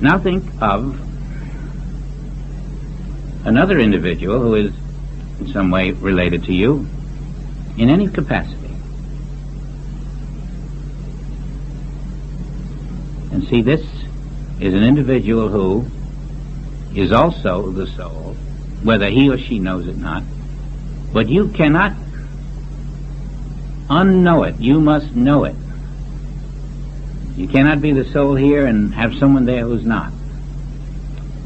Now think of another individual who is in some way related to you in any capacity. And see, this is an individual who is also the soul, whether he or she knows it not. But you cannot unknow it. You must know it. You cannot be the soul here and have someone there who's not.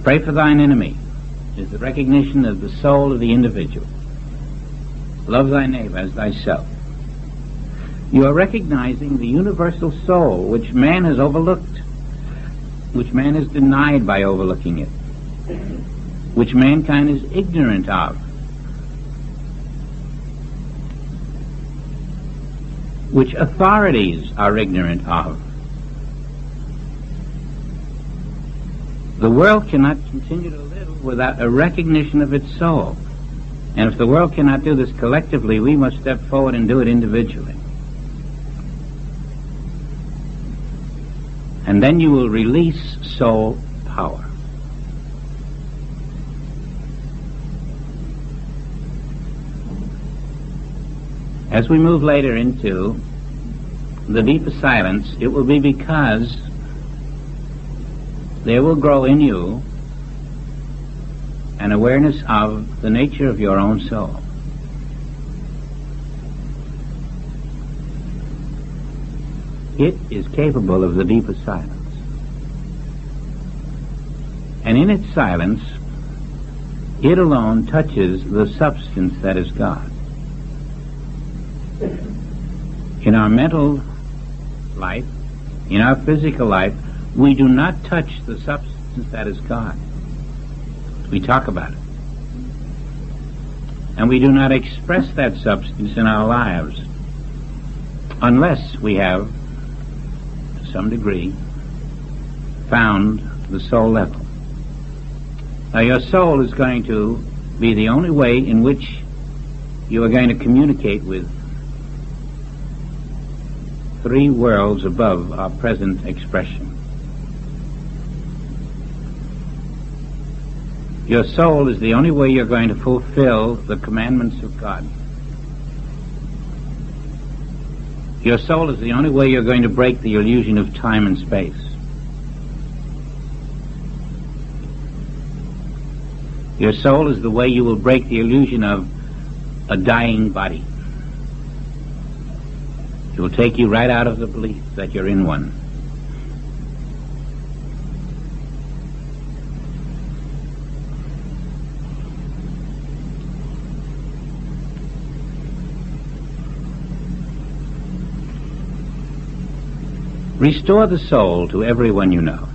Pray for thine enemy is the recognition of the soul of the individual. Love thy neighbor as thyself. You are recognizing the universal soul which man has overlooked, which man has denied by overlooking it, which mankind is ignorant of, which authorities are ignorant of. The world cannot continue to live without a recognition of its soul. And if the world cannot do this collectively, we must step forward and do it individually. And then you will release soul power. As we move later into the deeper silence, it will be because there will grow in you an awareness of the nature of your own soul. It is capable of the deeper silence. And in its silence, it alone touches the substance that is God. In our mental life, in our physical life, we do not touch the substance that is God. We talk about it. And we do not express that substance in our lives unless we have, to some degree, found the soul level. Now, your soul is going to be the only way in which you are going to communicate with three worlds above our present expression. Your soul is the only way you're going to fulfill the commandments of God. Your soul is the only way you're going to break the illusion of time and space. Your soul is the way you will break the illusion of a dying body. It will take you right out of the belief that you're in one. Restore the soul to everyone you know.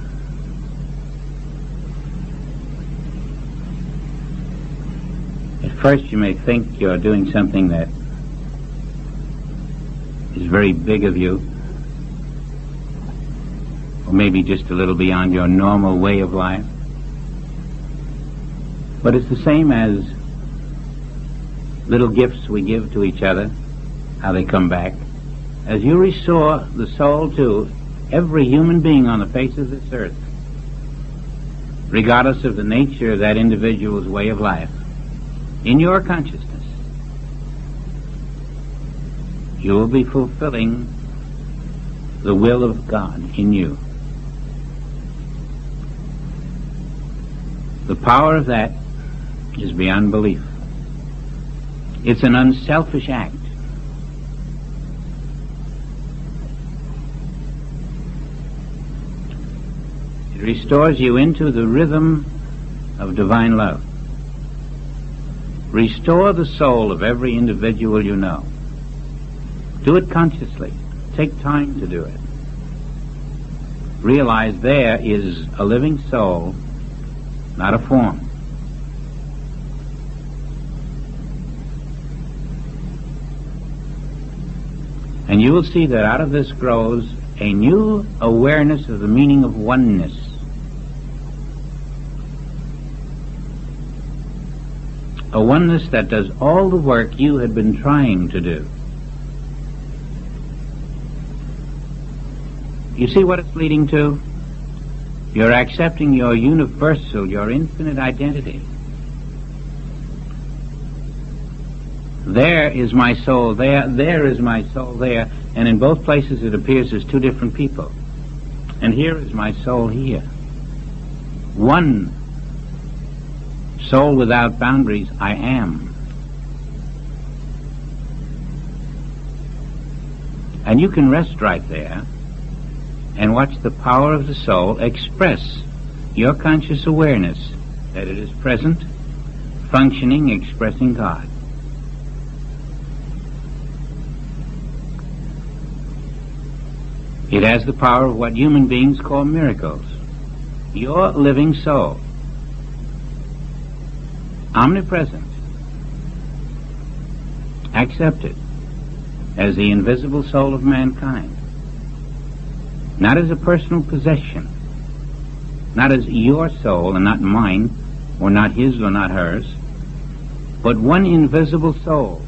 At first you may think you're doing something that is very big of you, or maybe just a little beyond your normal way of life. But it's the same as little gifts we give to each other, how they come back. As you restore the soul to every human being on the face of this earth, regardless of the nature of that individual's way of life, in your consciousness, you will be fulfilling the will of God in you. The power of that is beyond belief. It's an unselfish act. It restores you into the rhythm of divine love. Restore the soul of every individual you know. Do it consciously. Take time to do it. Realize there is a living soul, not a form. And you will see that out of this grows a new awareness of the meaning of oneness. A oneness that does all the work you had been trying to do. You see what it's leading to? You're accepting your universal, your infinite identity. There is my soul there, there is my soul there, and in both places it appears as two different people. And here is my soul here. One soul without boundaries, I am. And you can rest right there and watch the power of the soul express your conscious awareness that it is present, functioning, expressing God. It has the power of what human beings call miracles. Your living soul, omnipresent, accepted as the invisible soul of mankind, not as a personal possession, not as your soul and not mine, or not his or not hers, but one invisible soul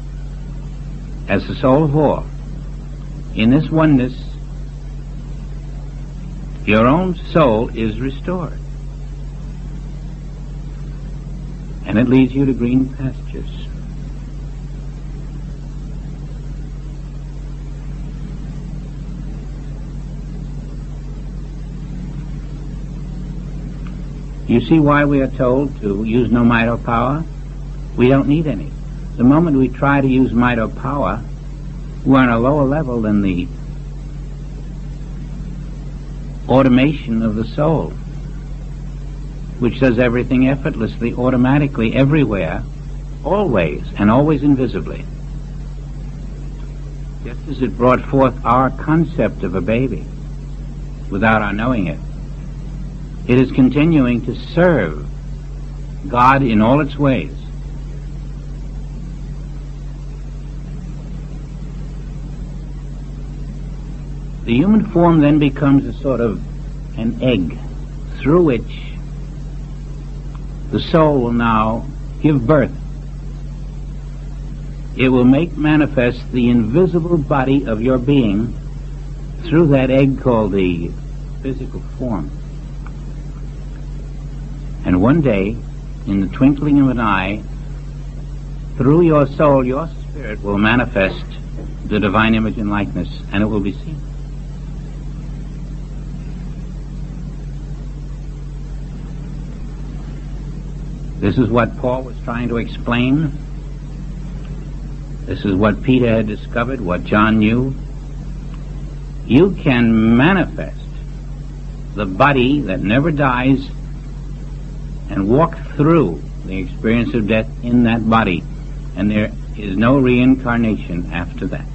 as the soul of all. In this oneness, your own soul is restored, and it leads you to green pastures. You see why we are told to use no Mito power? We don't need any. The moment we try to use Mito power, we're on a lower level than the automation of the soul, which does everything effortlessly, automatically, everywhere, always, and always invisibly. Just as it brought forth our concept of a baby without our knowing it, it is continuing to serve God in all its ways. The human form then becomes a sort of an egg through which the soul will now give birth. It will make manifest the invisible body of your being through that egg called the physical form. And one day, in the twinkling of an eye, through your soul, your spirit will manifest the divine image and likeness, and it will be seen. This is what Paul was trying to explain. This is what Peter had discovered, what John knew. You can manifest the body that never dies and walk through the experience of death in that body, and there is no reincarnation after that.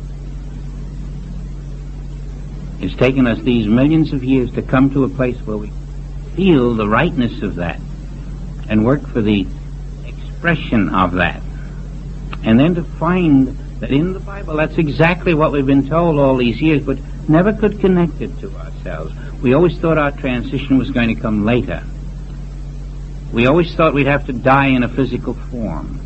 It's taken us these millions of years to come to a place where we feel the rightness of that and work for the expression of that, and then to find that in the Bible that's exactly what we've been told all these years, but never could connect it to ourselves. We always thought our transition was going to come later. We always thought we'd have to die in a physical form.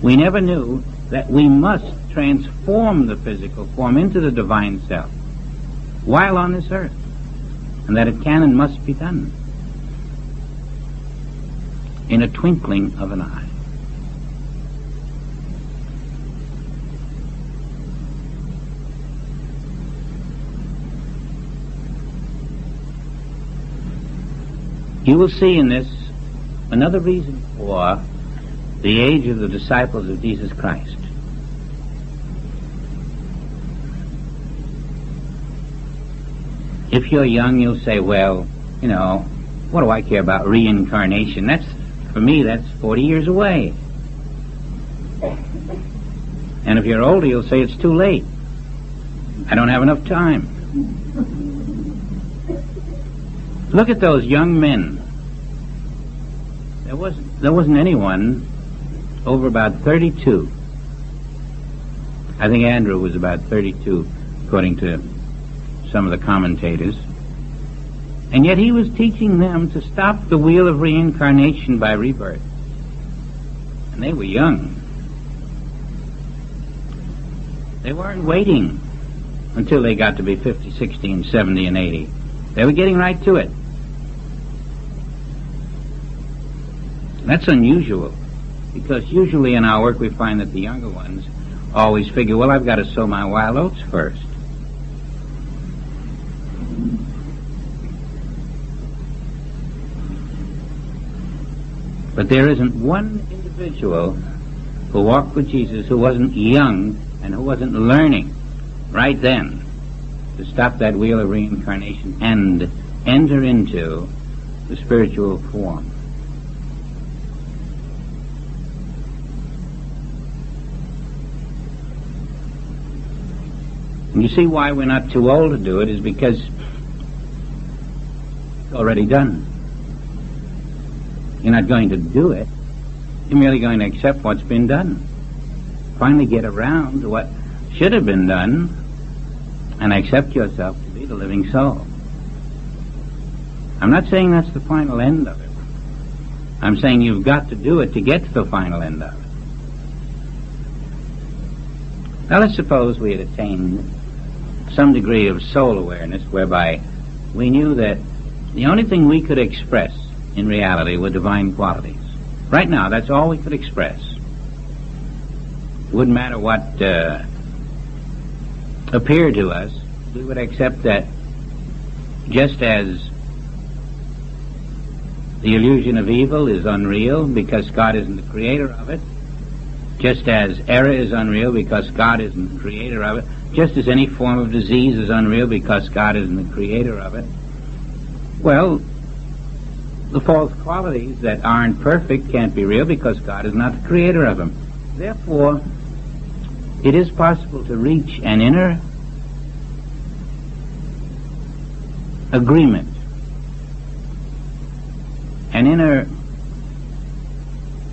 We never knew that we must transform the physical form into the divine self while on this earth, and that it can and must be done in a twinkling of an eye. You will see in this another reason for the age of the disciples of Jesus Christ. If you're young, you'll say, well, you know, what do I care about reincarnation? That's, for me, that's 40 years away. And if you're older, you'll say it's too late. I don't have enough time. Look at those young men. There wasn't anyone over about 32. I think Andrew was about 32, according to some of the commentators. And yet he was teaching them to stop the wheel of reincarnation by rebirth. And they were young. They weren't waiting until they got to be 50, 60, and 70, and 80. They were getting right to it. That's unusual, because usually in our work we find that the younger ones always figure, well, I've got to sow my wild oats first. But there isn't one individual who walked with Jesus who wasn't young and who wasn't learning right then to stop that wheel of reincarnation and enter into the spiritual form. And you see why we're not too old to do it is because it's already done. You're not going to do it. You're merely going to accept what's been done. Finally get around to what should have been done and accept yourself to be the living soul. I'm not saying that's the final end of it. I'm saying you've got to do it to get to the final end of it. Now let's suppose we had attained some degree of soul awareness whereby we knew that the only thing we could express in reality were divine qualities. Right now, that's all we could express. It wouldn't matter what appeared to us. We would accept that just as the illusion of evil is unreal because God isn't the creator of it, just as error is unreal because God isn't the creator of it, just as any form of disease is unreal because God isn't the creator of it, well, the false qualities that aren't perfect can't be real because God is not the creator of them. Therefore, it is possible to reach an inner agreement, an inner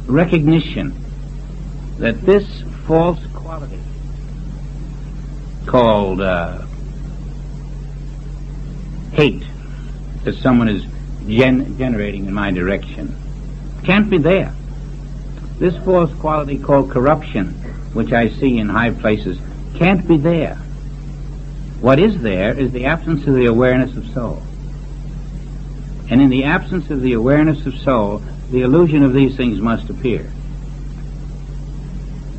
recognition that this false quality called hate that someone is generating in my direction can't be there. This false quality called corruption, which I see in high places, can't be there. What is there is the absence of the awareness of soul. And in the absence of the awareness of soul, the illusion of these things must appear.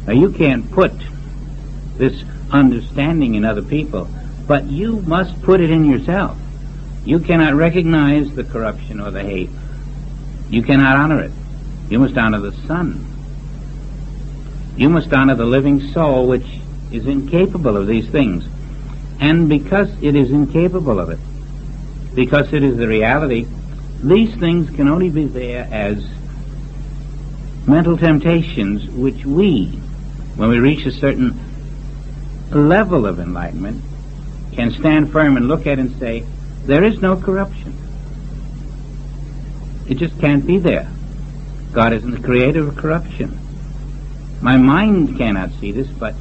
Now you can't put this understanding in other people, but you must put it in yourself. You cannot recognize the corruption or the hate. You cannot honor it. You must honor the Son. You must honor the living soul, which is incapable of these things. And because it is incapable of it, because it is the reality, these things can only be there as mental temptations which we, when we reach a certain level of enlightenment, can stand firm and look at and say, there is no corruption. It just can't be there. God isn't the creator of corruption. My mind cannot see this, but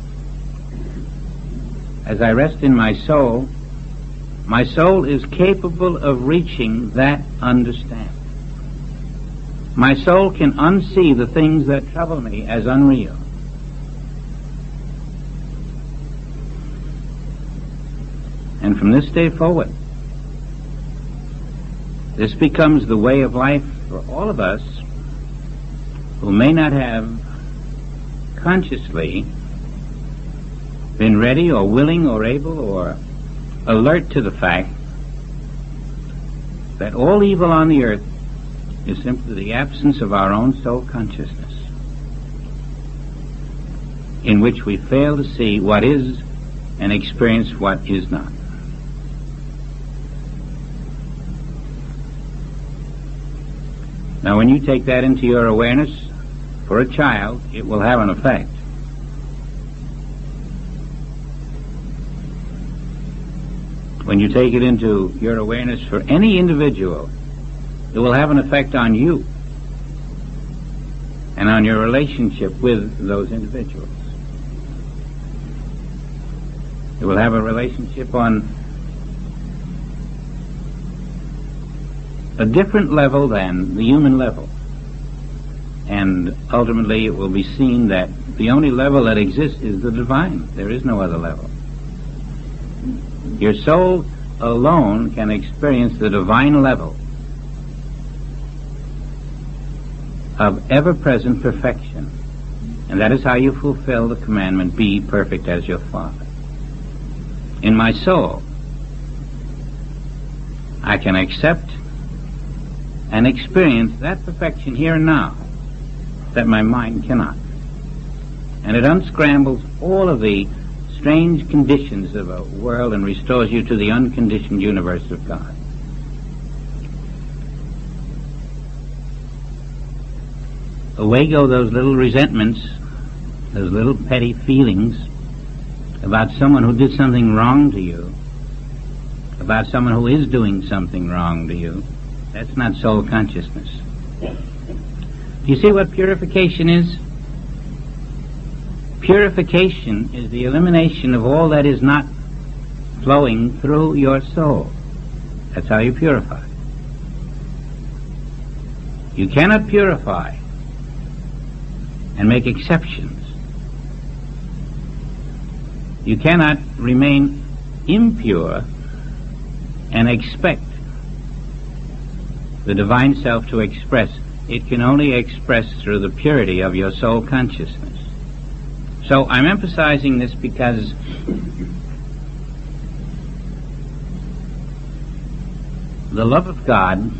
as I rest in my soul is capable of reaching that understanding. My soul can unsee the things that trouble me as unreal. And from this day forward, this becomes the way of life for all of us who may not have consciously been ready or willing or able or alert to the fact that all evil on the earth is simply the absence of our own soul consciousness, in which we fail to see what is and experience what is not. Now, when you take that into your awareness, for a child, it will have an effect. When you take it into your awareness for any individual, it will have an effect on you and on your relationship with those individuals. It will have a relationship on a different level than the human level. And ultimately it will be seen that the only level that exists is the divine. There is no other level. Your soul alone can experience the divine level of ever-present perfection. And that is how you fulfill the commandment, be perfect as your Father. In my soul, I can accept and experience that perfection here and now that my mind cannot. And it unscrambles all of the strange conditions of a world and restores you to the unconditioned universe of God. Away go those little resentments, those little petty feelings about someone who did something wrong to you, about someone who is doing something wrong to you. That's not soul consciousness. Do you see what purification is? Purification is the elimination of all that is not flowing through your soul. That's how you purify. You cannot purify and make exceptions. You cannot remain impure and expect the divine self to express. It can only express through the purity of your soul consciousness. So I'm emphasizing this because the love of God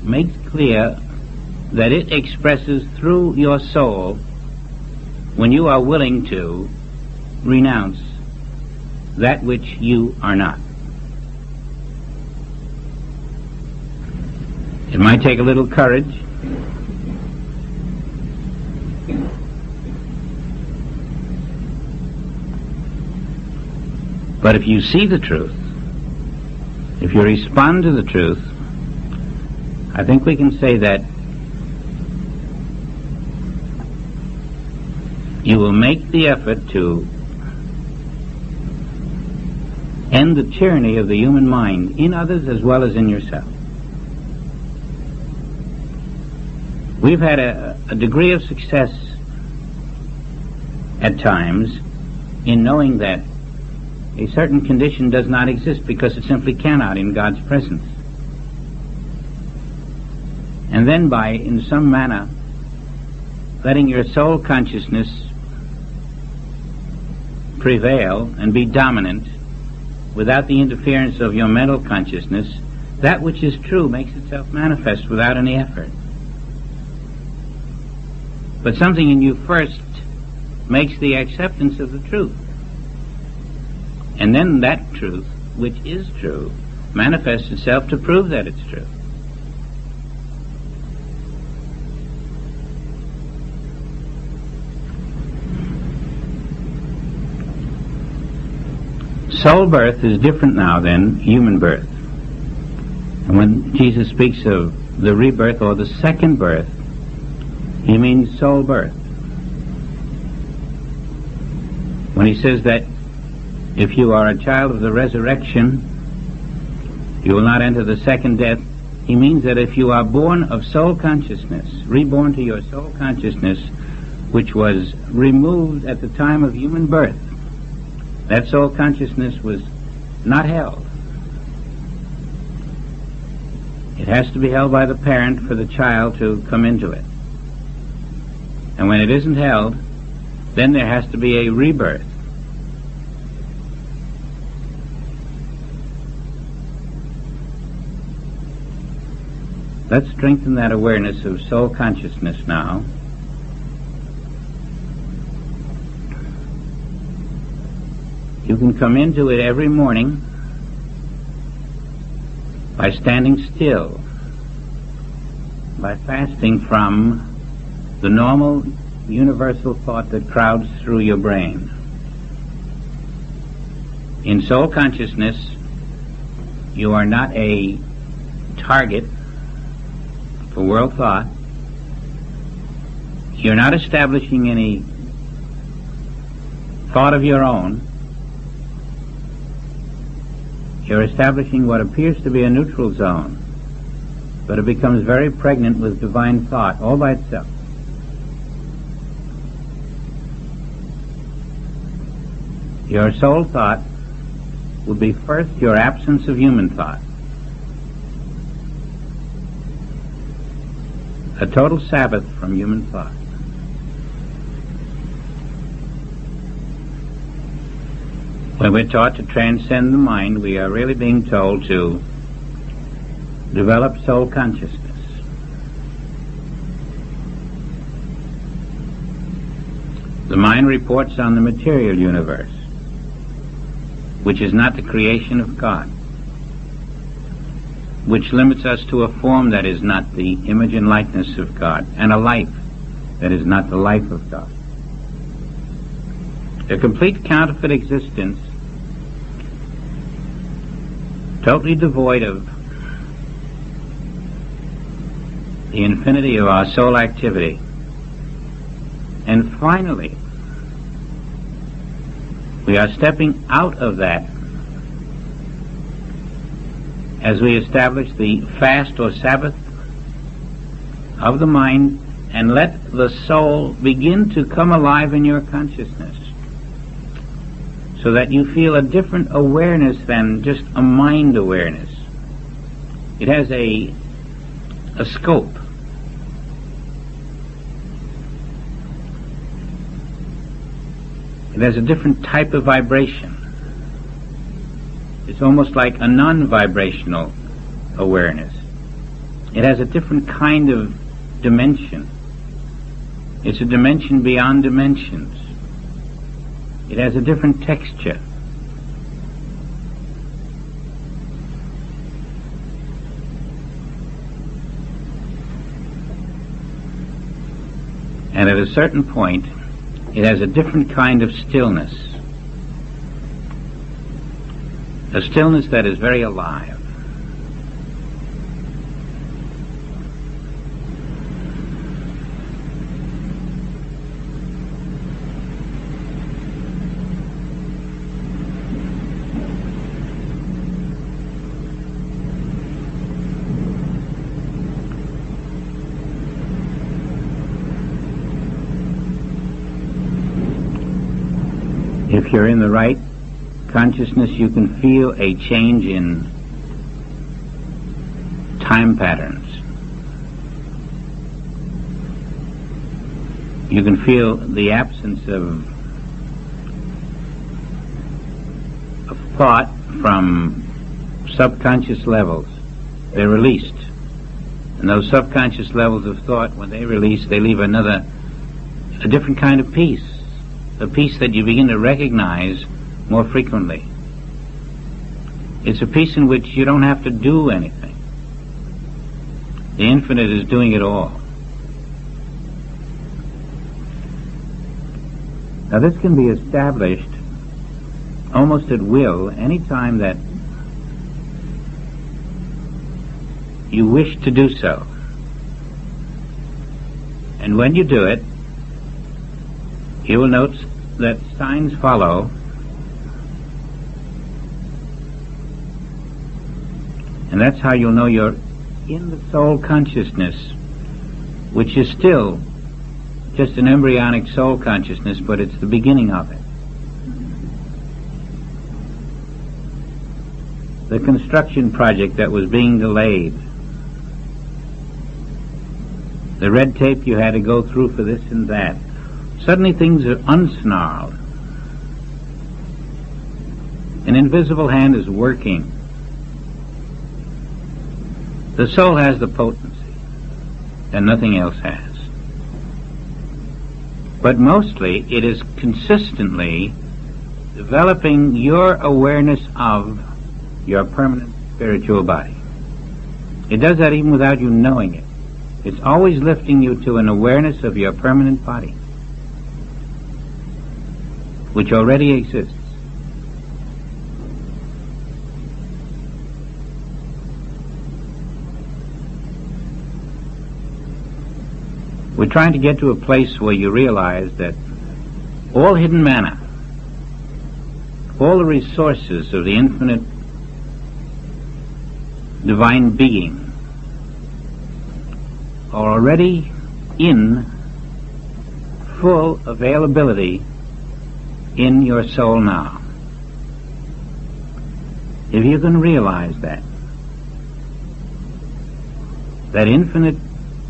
makes clear that it expresses through your soul when you are willing to renounce that which you are not. It might take a little courage, but if you see the truth, if you respond to the truth, I think we can say that you will make the effort to end the tyranny of the human mind in others as well as in yourself. We've had a degree of success at times in knowing that a certain condition does not exist because it simply cannot in God's presence. And then by, in some manner, letting your soul consciousness prevail and be dominant without the interference of your mental consciousness, that which is true makes itself manifest without any effort. But something in you first makes the acceptance of the truth. And then that truth, which is true, manifests itself to prove that it's true. Soul birth is different now than human birth. And when Jesus speaks of the rebirth or the second birth, he means soul birth. When he says that if you are a child of the resurrection, you will not enter the second death, he means that if you are born of soul consciousness, reborn to your soul consciousness, which was removed at the time of human birth, that soul consciousness was not held. It has to be held by the parent for the child to come into it. And when it isn't held, then there has to be a rebirth. Let's strengthen that awareness of soul consciousness now. You can come into it every morning by standing still, by fasting from the normal universal thought that crowds through your brain. In soul consciousness, you are not a target for world thought. You're not establishing any thought of your own. You're establishing what appears to be a neutral zone, but it becomes very pregnant with divine thought all by itself. Your soul thought would be first your absence of human thought. A total Sabbath from human thought. When we're taught to transcend the mind, we are really being told to develop soul consciousness. The mind reports on the material universe, which is not the creation of God, which limits us to a form that is not the image and likeness of God, and a life that is not the life of God. A complete counterfeit existence, totally devoid of the infinity of our soul activity. And finally, we are stepping out of that as we establish the fast or Sabbath of the mind and let the soul begin to come alive in your consciousness, so that you feel a different awareness than just a mind awareness. It has a scope. It has a different type of vibration. It's almost like a non-vibrational awareness. It has a different kind of dimension. It's a dimension beyond dimensions. It has a different texture. And at a certain point, it has a different kind of stillness. A stillness that is very alive. If you're in the right consciousness, you can feel a change in time patterns. You can feel the absence of thought from subconscious levels. They're released. And those subconscious levels of thought, when they release, they leave a different kind of peace. A peace that you begin to recognize more frequently. It's a peace in which you don't have to do anything. The infinite is doing it all. Now this can be established almost at will any time that you wish to do so. And when you do it, you will note that signs follow, and that's how you'll know you're in the soul consciousness, which is still just an embryonic soul consciousness, but it's the beginning of it. The construction project that was being delayed, the red tape you had to go through for this and that, suddenly things are unsnarled. An invisible hand is working. The soul has the potency that nothing else has. But mostly it is consistently developing your awareness of your permanent spiritual body. It does that even without you knowing it. It's always lifting you to an awareness of your permanent body, which already exists. We're trying to get to a place where you realize that all hidden manna, all the resources of the infinite divine being are already in full availability in your soul now. If you can realize that infinite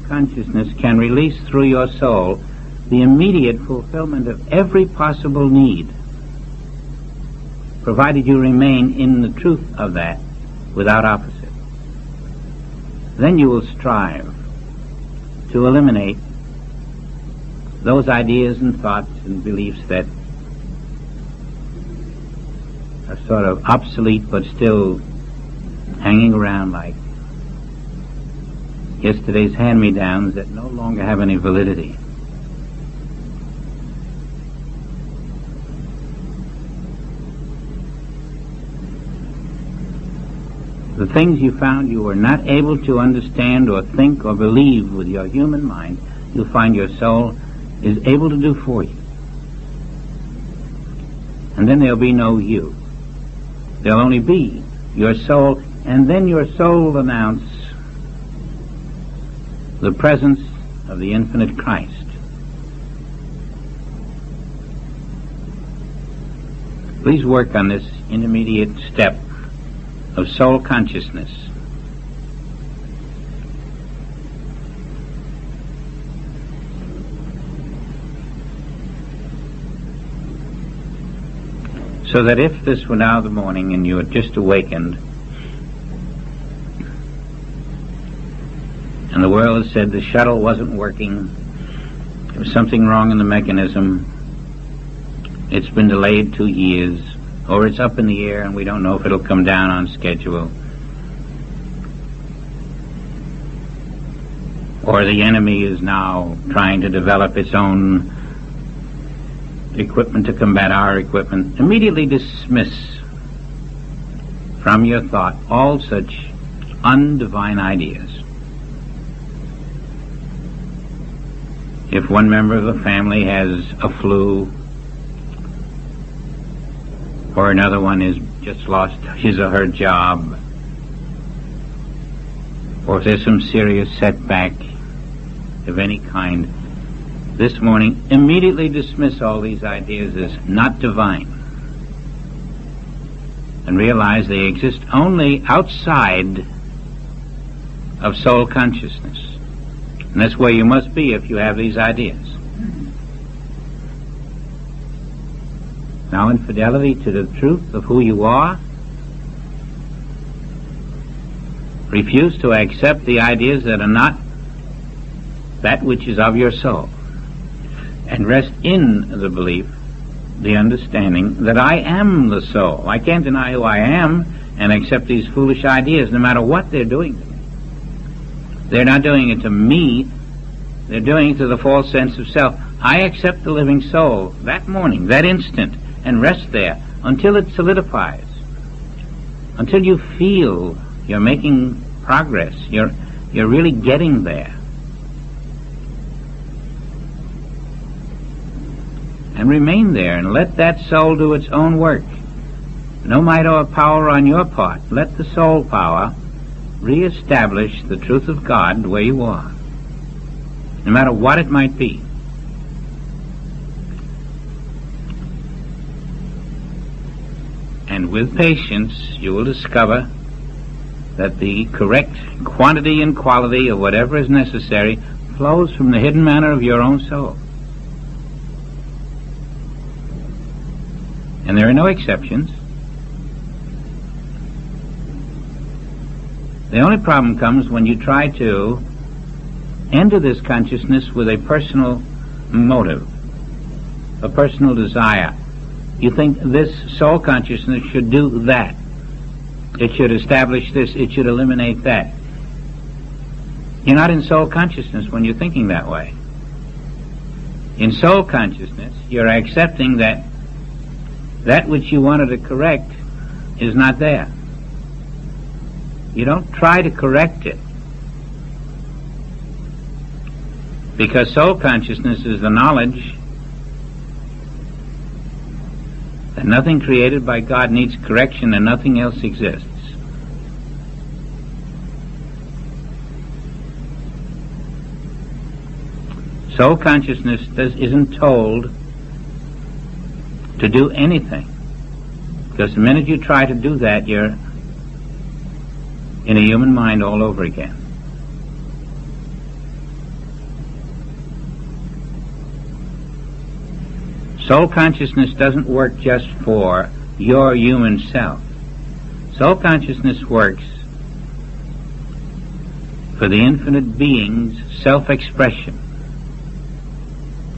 consciousness can release through your soul the immediate fulfillment of every possible need, provided you remain in the truth of that without opposite, then you will strive to eliminate those ideas and thoughts and beliefs that are sort of obsolete but still hanging around like yesterday's hand-me-downs that no longer have any validity. The things you found you were not able to understand or think or believe with your human mind, you'll find your soul is able to do for you. And then there'll be no you. There'll only be your soul, and then your soul will announce the presence of the infinite Christ. Please work on this intermediate step of soul consciousness. So that if this were now the morning and you had just awakened, and the world had said the shuttle wasn't working, there was something wrong in the mechanism, it's been delayed 2 years, or it's up in the air and we don't know if it'll come down on schedule, or the enemy is now trying to develop its own equipment to combat our equipment, immediately dismiss from your thought all such undivine ideas. If one member of the family has a flu, or another one has just lost his or her job, or if there's some serious setback of any kind, this morning, immediately dismiss all these ideas as not divine and realize they exist only outside of soul consciousness. And that's where you must be if you have these ideas. Now, in fidelity to the truth of who you are, refuse to accept the ideas that are not that which is of your soul. And rest in the belief, the understanding that I am the soul. I can't deny who I am and accept these foolish ideas no matter what they're doing to me. They're not doing it to me, they're doing it to the false sense of self. I accept the living soul that morning, that instant, and rest there until it solidifies, until you feel you're making progress, you're really getting there. And remain there and let that soul do its own work. No might or power on your part. Let the soul power reestablish the truth of God where you are, no matter what it might be. And with patience you will discover that the correct quantity and quality of whatever is necessary flows from the hidden manner of your own soul. And there are no exceptions. The only problem comes when you try to enter this consciousness with a personal motive, a personal desire. You think this soul consciousness should do that. It should establish this, it should eliminate that. You're not in soul consciousness when you're thinking that way. In soul consciousness, you're accepting that which you wanted to correct is not there. You don't try to correct it, because soul consciousness is the knowledge that nothing created by God needs correction and nothing else exists. Soul consciousness isn't told to do anything. Because the minute you try to do that, you're in a human mind all over again. Soul consciousness doesn't work just for your human self. Soul consciousness works for the infinite being's self-expression,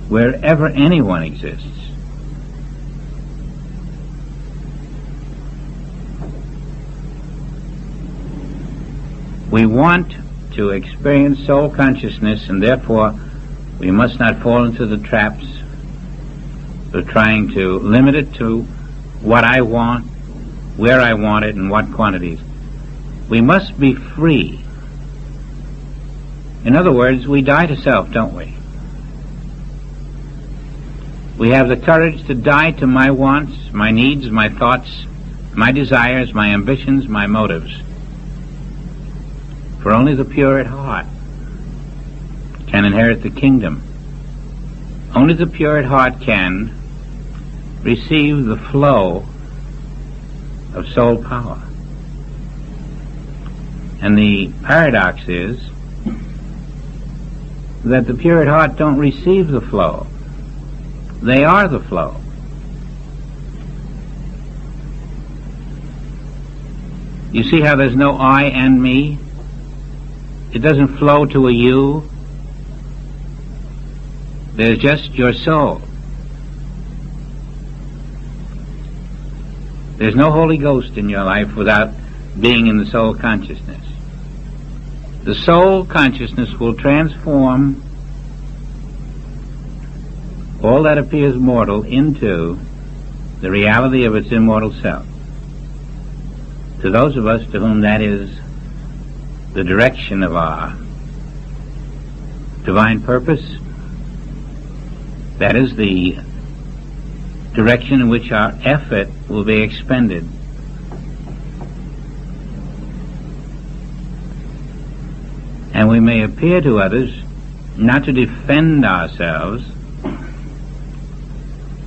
wherever anyone exists. We want to experience soul consciousness, and therefore we must not fall into the traps of trying to limit it to what I want, where I want it, and what quantities. We must be free. In other words, we die to self, don't we? We have the courage to die to my wants, my needs, my thoughts, my desires, my ambitions, my motives. For only the pure at heart can inherit the kingdom. Only the pure at heart can receive the flow of soul power. And the paradox is that the pure at heart don't receive the flow. They are the flow. You see how there's no I and me? It doesn't flow to a you. There's just your soul. There's no Holy Ghost in your life without being in the soul consciousness. The soul consciousness will transform all that appears mortal into the reality of its immortal self. To those of us to whom that is the direction of our divine purpose, that is the direction in which our effort will be expended. And we may appear to others not to defend ourselves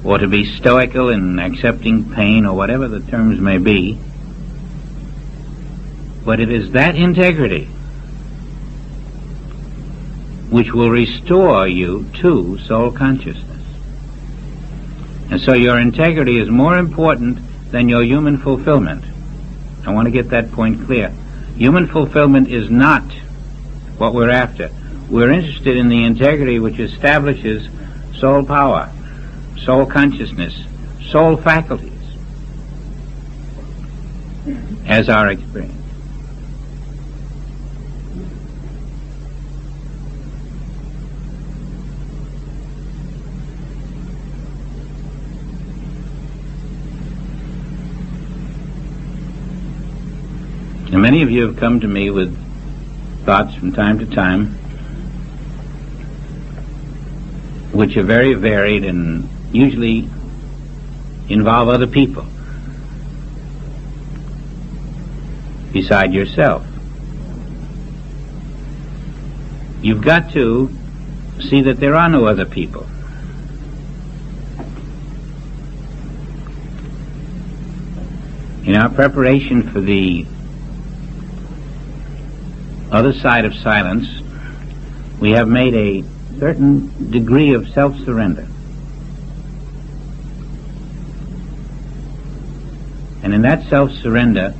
or to be stoical in accepting pain or whatever the terms may be, but it is that integrity which will restore you to soul consciousness. And so your integrity is more important than your human fulfillment. I want to get that point clear. Human fulfillment is not what we're after. We're interested in the integrity which establishes soul power, soul consciousness, soul faculties as our experience. And many of you have come to me with thoughts from time to time which are very varied and usually involve other people beside yourself. You've got to see that there are no other people. In our preparation for the other side of silence, we have made a certain degree of self-surrender. And in that self-surrender,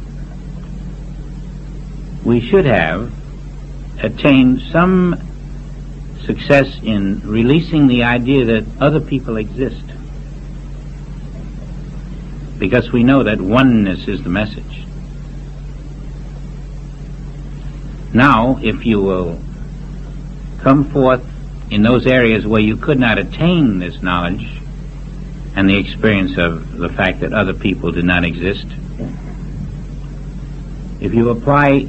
we should have attained some success in releasing the idea that other people exist, because we know that oneness is the message. Now, if you will come forth in those areas where you could not attain this knowledge and the experience of the fact that other people do not exist, if you apply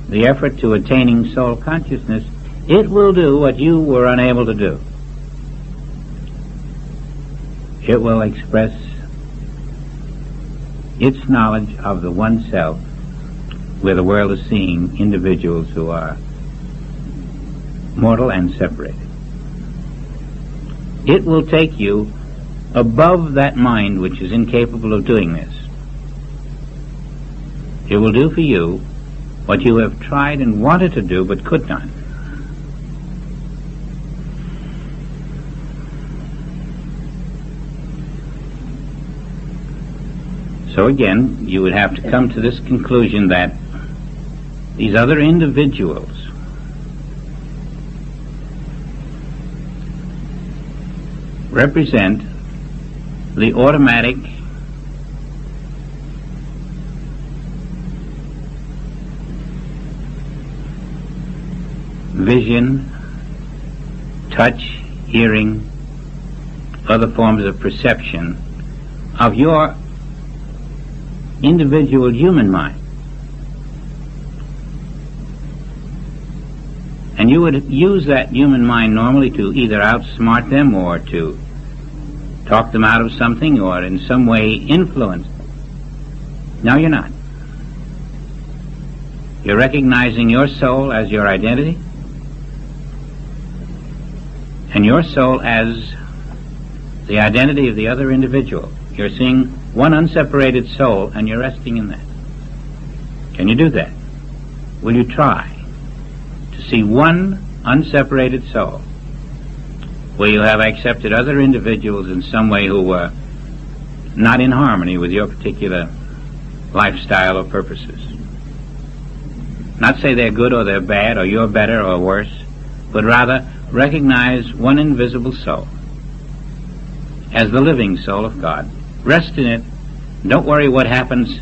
the effort to attaining soul consciousness, it will do what you were unable to do. It will express its knowledge of the one self, where the world is seeing individuals who are mortal and separated. It will take you above that mind which is incapable of doing this. It will do for you what you have tried and wanted to do but could not. So again, you would have to come to this conclusion that these other individuals represent the automatic vision, touch, hearing, other forms of perception of your individual human mind. And you would use that human mind normally to either outsmart them or to talk them out of something or in some way influence them. No, you're not. You're recognizing your soul as your identity and your soul as the identity of the other individual. You're seeing one unseparated soul and you're resting in that. Can you do that? Will you try to see one unseparated soul where you have accepted other individuals in some way who were not in harmony with your particular lifestyle or purposes? Not say they're good or they're bad or you're better or worse, but rather recognize one invisible soul as the living soul of God. Rest in it. Don't worry what happens.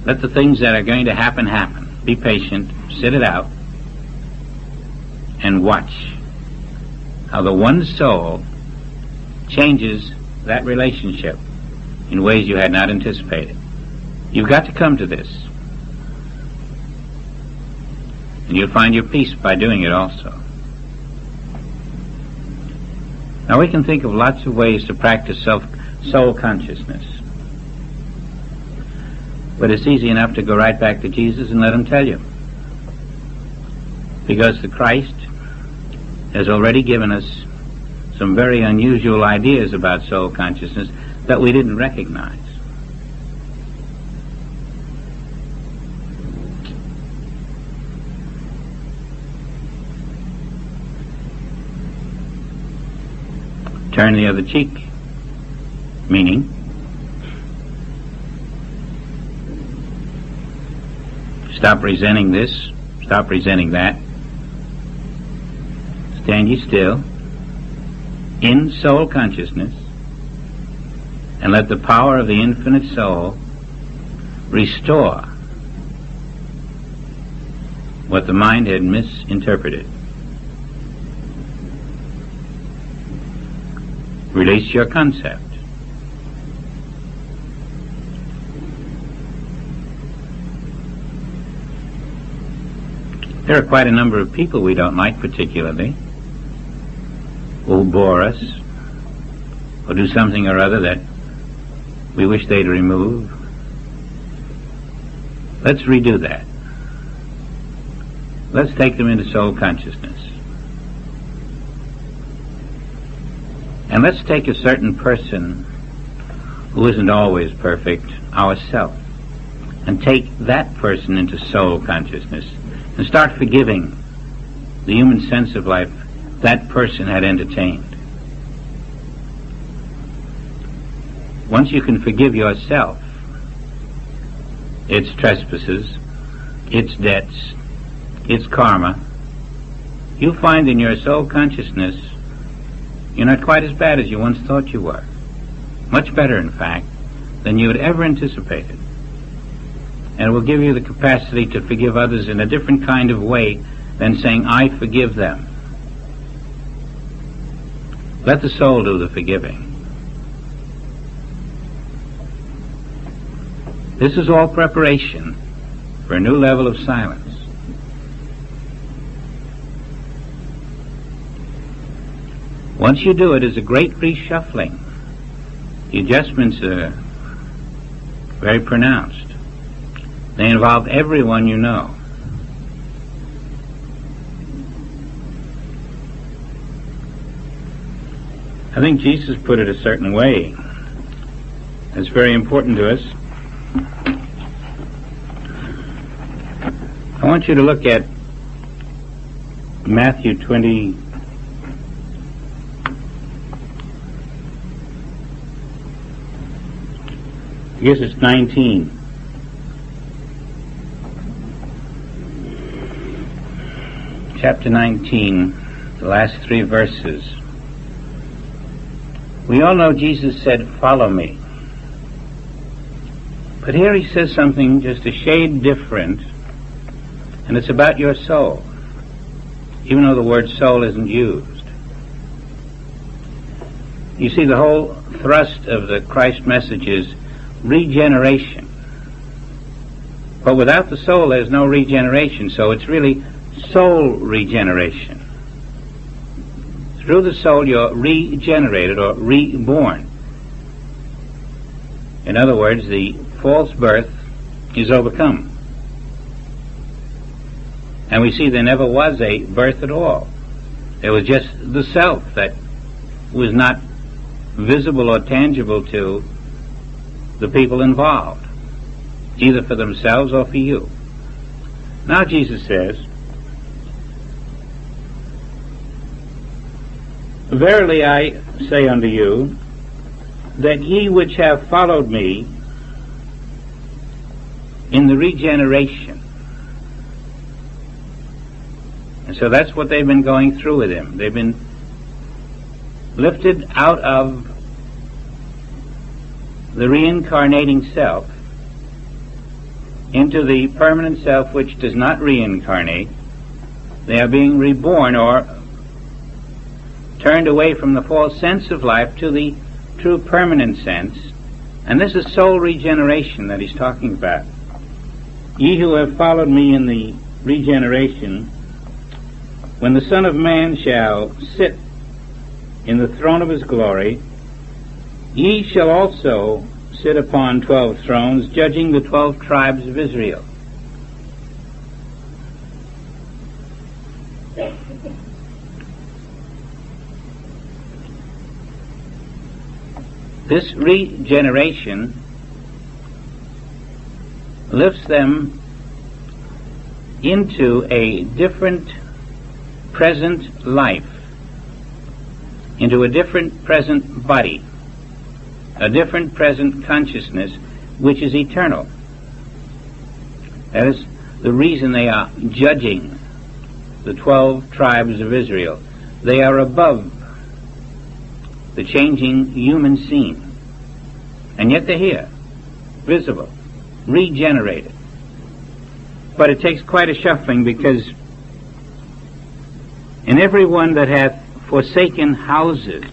Let the things that are going to happen, happen. Be patient. Sit it out. And watch how the one soul changes that relationship in ways you had not anticipated. You've got to come to this. And you'll find your peace by doing it also. Now we can think of lots of ways to practice soul consciousness. But it's easy enough to go right back to Jesus and let him tell you. Because the Christ has already given us some very unusual ideas about soul consciousness that we didn't recognize. Turn the other cheek, meaning stop resenting this, stop resenting that. Stand ye still in soul consciousness and let the power of the infinite soul restore what the mind had misinterpreted. Release your concept. There are quite a number of people we don't like particularly, who bore us, or do something or other that we wish they'd remove. Let's redo that. Let's take them into soul consciousness. And let's take a certain person who isn't always perfect, ourself, and take that person into soul consciousness and start forgiving the human sense of life that person had entertained. Once you can forgive yourself, its trespasses, its debts, its karma, you'll find in your soul consciousness you're not quite as bad as you once thought you were. Much better, in fact, than you had ever anticipated. And it will give you the capacity to forgive others in a different kind of way than saying, I forgive them. Let the soul do the forgiving. This is all preparation for a new level of silence. Once you do it, it's a great reshuffling. The adjustments are very pronounced. They involve everyone you know. I think Jesus put it a certain way. It's very important to us. I want you to look at Matthew 20. I guess it's 19. Chapter 19, the last 3 verses. We all know Jesus said, "Follow me." But here he says something just a shade different, and it's about your soul, even though the word soul isn't used. You see, the whole thrust of the Christ message is regeneration. But without the soul, there's no regeneration, so it's really soul regeneration. Through the soul, you're regenerated or reborn. In other words, the false birth is overcome. And we see there never was a birth at all. There was just the self that was not visible or tangible to the people involved, either for themselves or for you. Now Jesus says, "Verily I say unto you, that ye which have followed me in the regeneration." And so that's what they've been going through with him. They've been lifted out of the reincarnating self into the permanent self which does not reincarnate. They are being reborn, or turned away from the false sense of life to the true permanent sense. And this is soul regeneration that he's talking about. "Ye who have followed me in the regeneration, when the Son of Man shall sit in the throne of his glory, ye shall also sit upon 12 thrones, judging the 12 tribes of Israel." This regeneration lifts them into a different present life, into a different present body, a different present consciousness, which is eternal. That is the reason they are judging the 12 tribes of Israel. They are above the changing human scene. And yet they're here, visible, regenerated. But it takes quite a shuffling, because in every one that hath forsaken houses,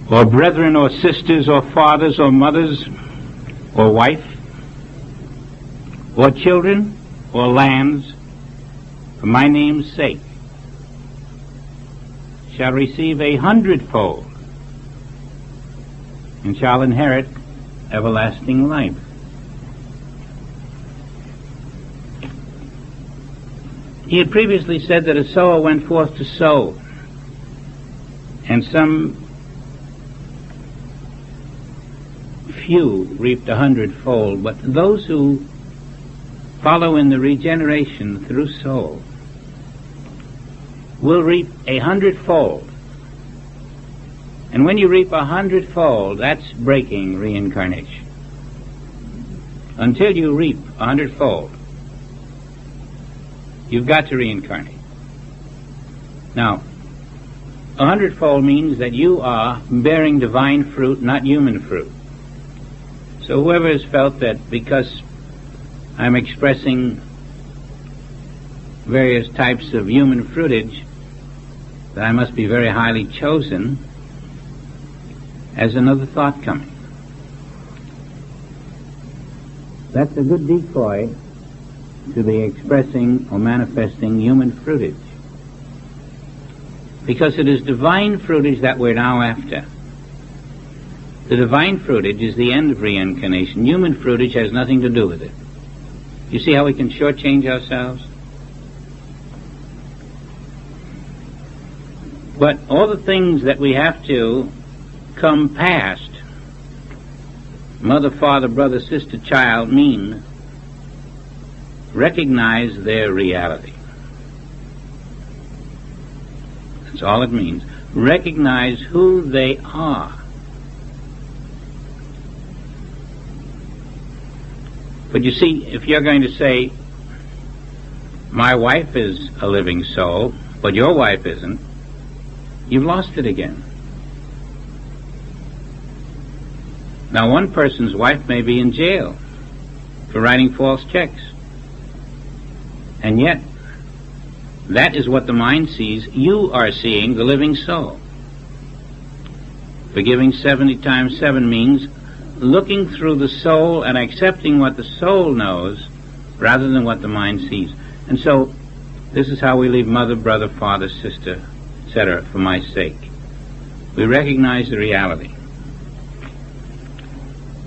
or brethren, or sisters, or fathers, or mothers, or wife, or children, or lands, for my name's sake, shall receive 100-fold, and shall inherit everlasting life. He had previously said that a sower went forth to sow, and some few reaped 100-fold, but those who follow in the regeneration through soul will reap 100-fold. And when you reap 100-fold, that's breaking reincarnation. Until you reap 100-fold, you've got to reincarnate. Now, 100-fold means that you are bearing divine fruit, not human fruit. So whoever has felt that because I'm expressing various types of human fruitage, that I must be very highly chosen, has another thought coming. That's a good decoy to the expressing or manifesting human fruitage, because it is divine fruitage that we're now after. The divine fruitage is the end of reincarnation. Human fruitage has nothing to do with it. You see how we can shortchange ourselves? But all the things that we have to come past, mother, father, brother, sister, child, mean recognize their reality. That's all it means. Recognize who they are. But you see, if you're going to say, my wife is a living soul, but your wife isn't, you've lost it again. Now, one person's wife may be in jail for writing false checks. And yet, that is what the mind sees. You are seeing the living soul. Forgiving 70 times 7 means looking through the soul and accepting what the soul knows rather than what the mind sees. And so, this is how we leave mother, brother, father, sister, etc., for my sake. We recognize the reality.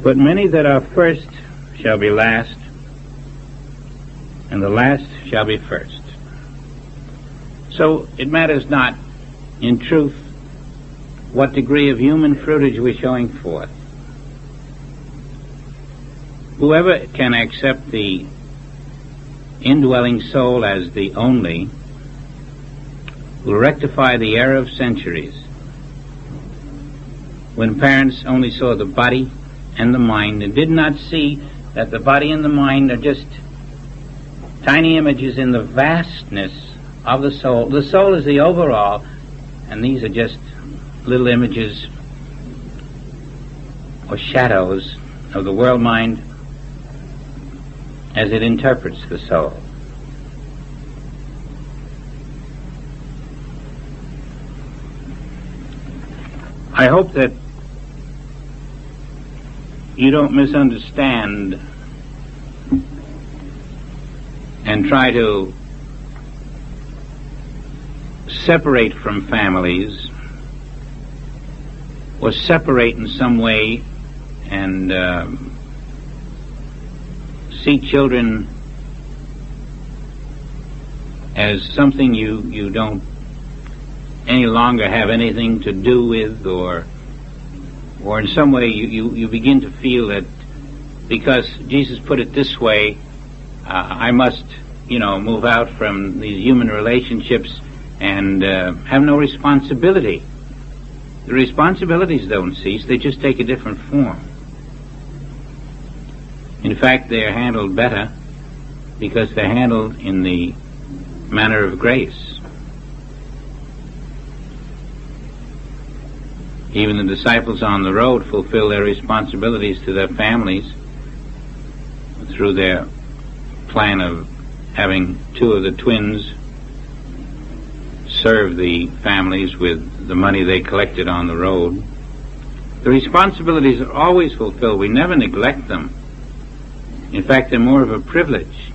But many that are first shall be last, and the last shall be first. So it matters not, in truth, what degree of human fruitage we're showing forth. Whoever can accept the indwelling soul as the only will rectify the error of centuries, when parents only saw the body and the mind and did not see that the body and the mind are just tiny images in the vastness of the soul. The soul is the overall, and these are just little images or shadows of the world mind as it interprets the soul. I hope that you don't misunderstand and try to separate from families or separate in some way and see children as something you don't any longer have anything to do with, or in some way you begin to feel that because Jesus put it this way, I must, move out from these human relationships and have no responsibility. The responsibilities don't cease, they just take a different form. In fact, they are handled better because they're handled in the manner of grace. Even the disciples on the road fulfill their responsibilities to their families through their plan of having 2 of the twins serve the families with the money they collected on the road. The responsibilities are always fulfilled. We never neglect them. In fact, they're more of a privilege.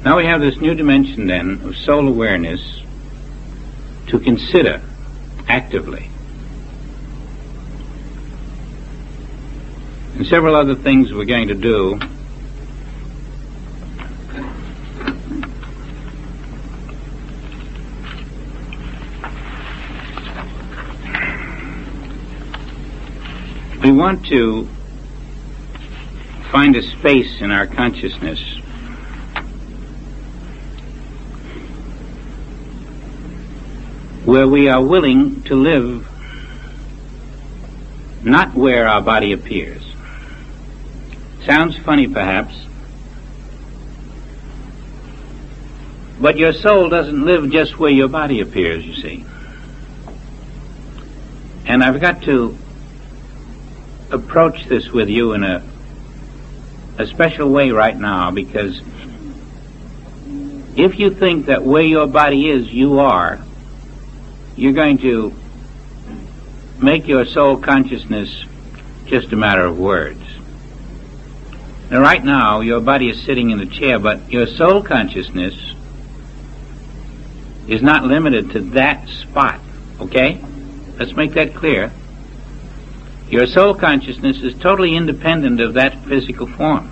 Now we have this new dimension, then, of soul awareness to consider actively. And several other things we're going to do. We want to find a space in our consciousness where we are willing to live not where our body appears. Sounds funny, perhaps, but your soul doesn't live just where your body appears, you see. And I've got to approach this with you in a special way right now, because if you think that where your body is, you are, you're going to make your soul consciousness just a matter of words. Now, right now, your body is sitting in a chair, but your soul consciousness is not limited to that spot, okay? Let's make that clear. Your soul consciousness is totally independent of that physical form.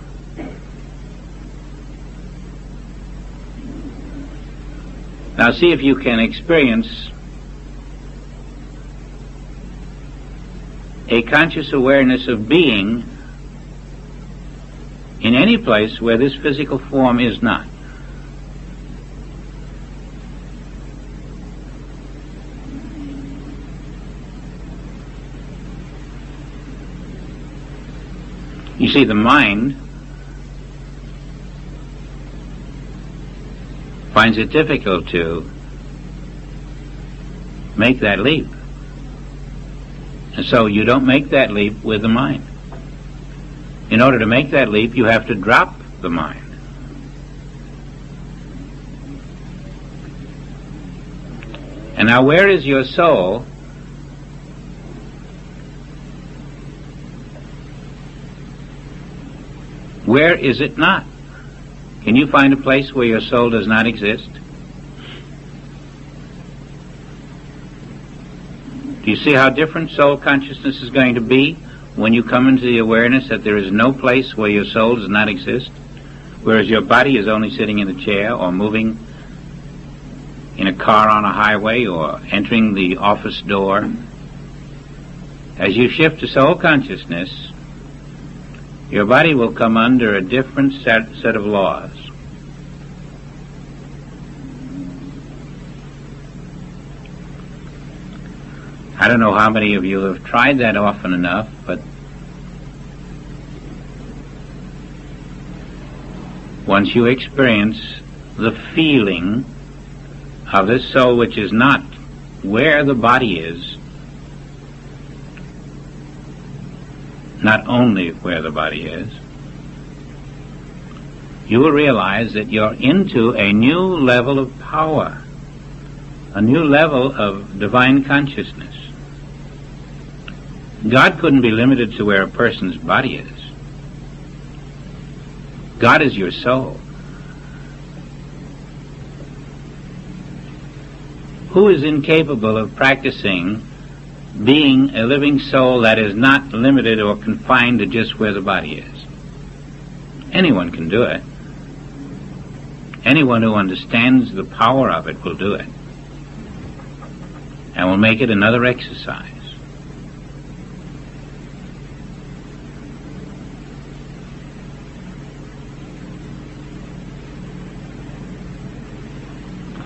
Now see if you can experience a conscious awareness of being in any place where this physical form is not. You see, the mind finds it difficult to make that leap. And so you don't make that leap with the mind. In order to make that leap, you have to drop the mind. And now where is your soul? Where is it not? Can you find a place where your soul does not exist? Do you see how different soul consciousness is going to be when you come into the awareness that there is no place where your soul does not exist? Whereas your body is only sitting in a chair or moving in a car on a highway or entering the office door. As you shift to soul consciousness, your body will come under a different set of laws. I don't know how many of you have tried that often enough, but once you experience the feeling of this soul which is not where the body is, not only where the body is, you will realize that you're into a new level of power, a new level of divine consciousness. God couldn't be limited to where a person's body is. God is your soul. Who is incapable of practicing being a living soul that is not limited or confined to just where the body is? Anyone can do it. Anyone who understands the power of it will do it, and will make it another exercise.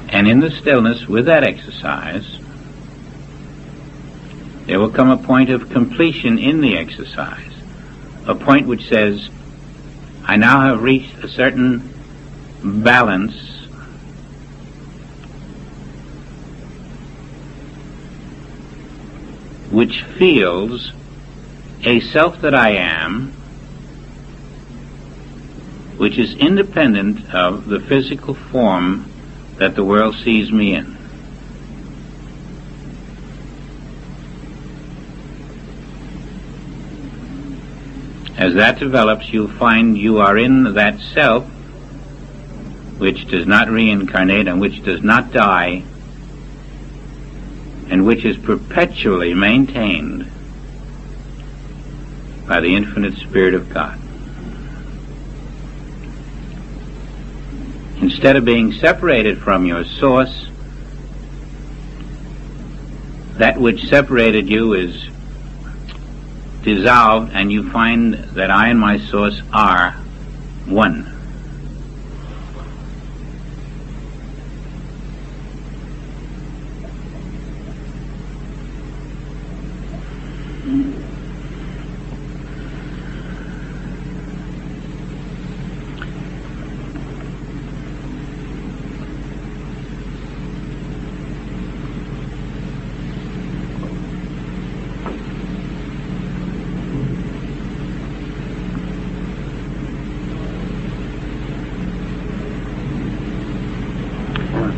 And in the stillness with that exercise, there will come a point of completion in the exercise, a point which says, I now have reached a certain balance which feels a self that I am, which is independent of the physical form that the world sees me in. As that develops, you'll find you are in that self which does not reincarnate and which does not die and which is perpetually maintained by the infinite Spirit of God. Instead of being separated from your source, that which separated you is dissolved, and you find that I and my source are one.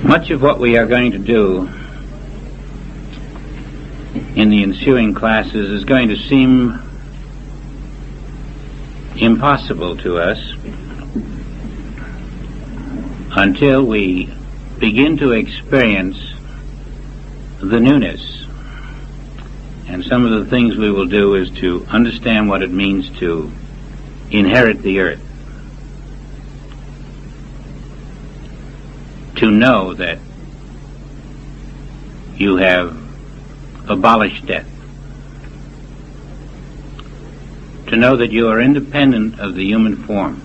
Much of what we are going to do in the ensuing classes is going to seem impossible to us until we begin to experience the newness. And some of the things we will do is to understand what it means to inherit the earth. To know that you have abolished death. To know that you are independent of the human form.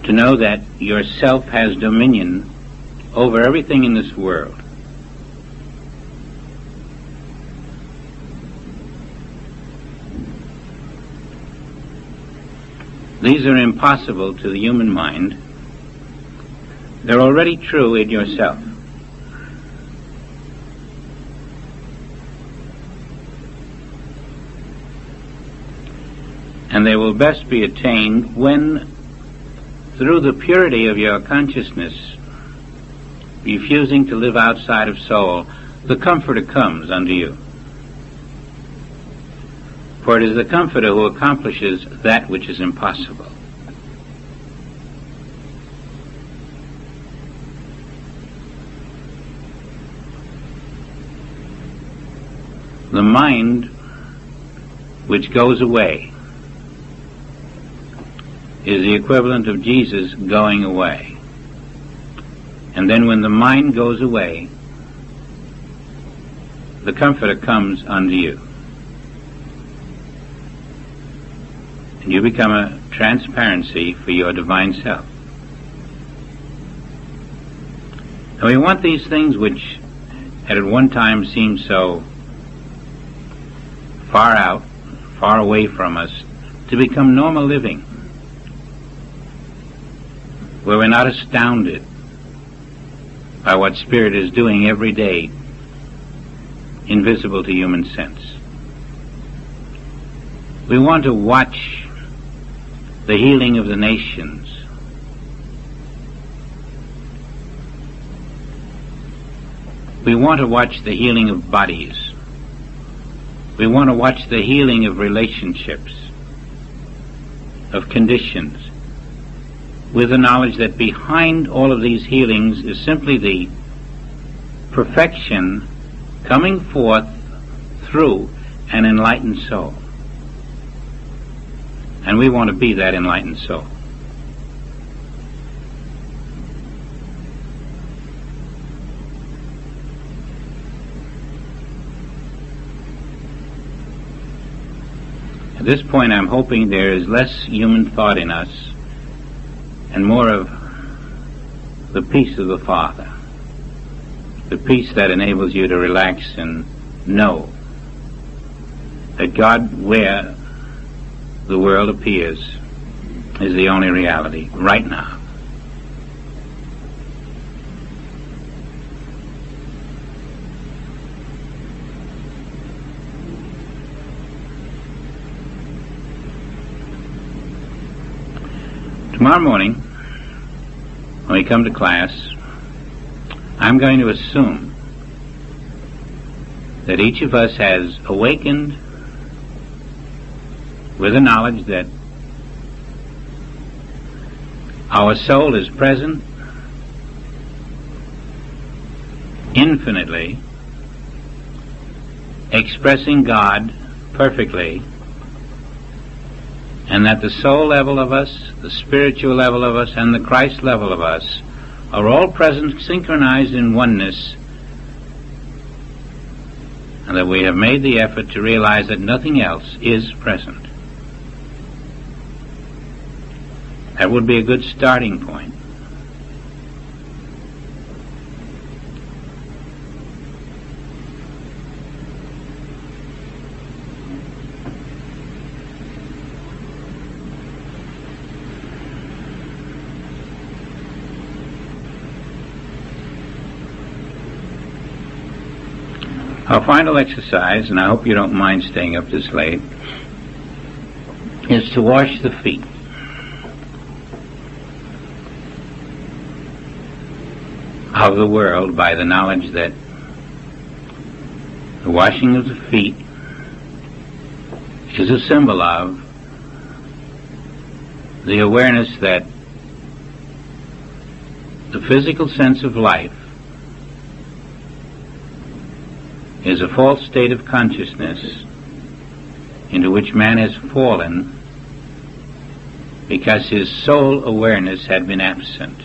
To know that yourself has dominion over everything in this world. These are impossible to the human mind. They're already true in yourself. And they will best be attained when, through the purity of your consciousness, refusing to live outside of soul, the Comforter comes unto you. For it is the Comforter who accomplishes that which is impossible. The mind which goes away is the equivalent of Jesus going away. And then when the mind goes away, the Comforter comes unto you. And you become a transparency for your divine self. And we want these things which had at one time seemed so far out, far away from us, to become normal living, where we're not astounded by what Spirit is doing every day, invisible to human sense. We want to watch the healing of the nations. We want to watch the healing of bodies. We want to watch the healing of relationships, of conditions, with the knowledge that behind all of these healings is simply the perfection coming forth through an enlightened soul. And we want to be that enlightened soul. At this point, I'm hoping there is less human thought in us and more of the peace of the Father, the peace that enables you to relax and know that God, where the world appears, is the only reality right now. Tomorrow morning, when we come to class, I'm going to assume that each of us has awakened with the knowledge that our soul is present infinitely, expressing God perfectly, and that the soul level of us, the spiritual level of us, and the Christ level of us are all present, synchronized in oneness, and that we have made the effort to realize that nothing else is present. That would be a good starting point. Our final exercise, and I hope you don't mind staying up this late, is to wash the feet. Of the world by the knowledge that the washing of the feet is a symbol of the awareness that the physical sense of life is a false state of consciousness into which man has fallen because his soul awareness had been absent.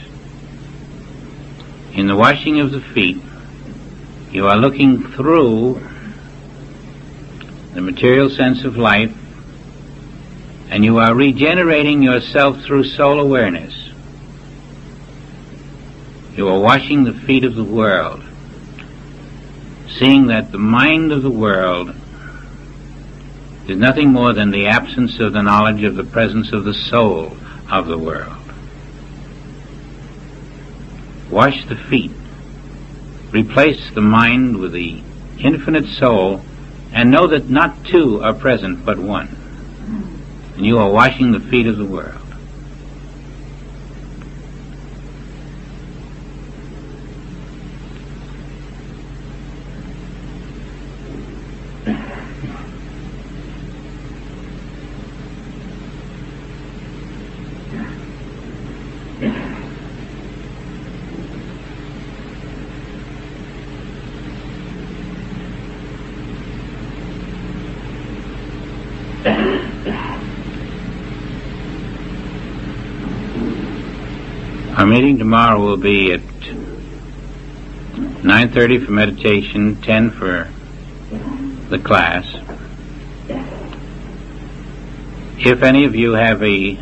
In the washing of the feet, you are looking through the material sense of life, and you are regenerating yourself through soul awareness. You are washing the feet of the world, seeing that the mind of the world is nothing more than the absence of the knowledge of the presence of the soul of the world. Wash the feet. Replace the mind with the infinite soul, and know that not two are present but one. And you are washing the feet of the world. Our meeting tomorrow will be at 9:30 for meditation, 10 for the class. If any of you have a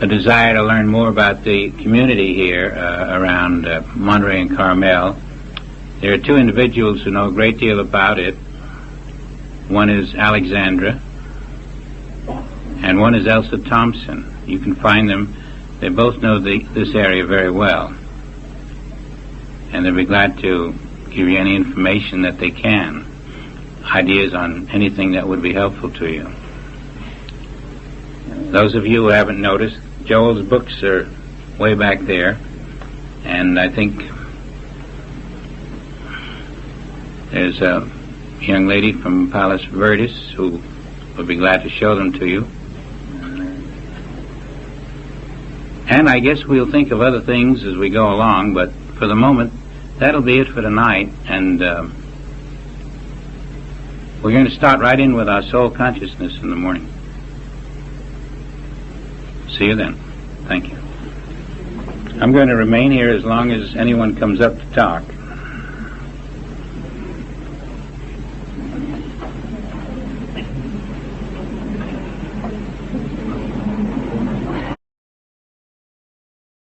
desire to learn more about the community here around Monterey and Carmel, there are two individuals who know a great deal about it. One is Alexandra, and one is Elsa Thompson. You can find them. They both know this area very well, and they'll be glad to give you any information that they can, ideas on anything that would be helpful to you. Those of you who haven't noticed, Joel's books are way back there, and I think there's a young lady from Palos Verdes who will be glad to show them to you. And I guess we'll think of other things as we go along, but for the moment, that'll be it for tonight. And we're going to start right in with our soul consciousness in the morning. See you then. Thank you. I'm going to remain here as long as anyone comes up to talk.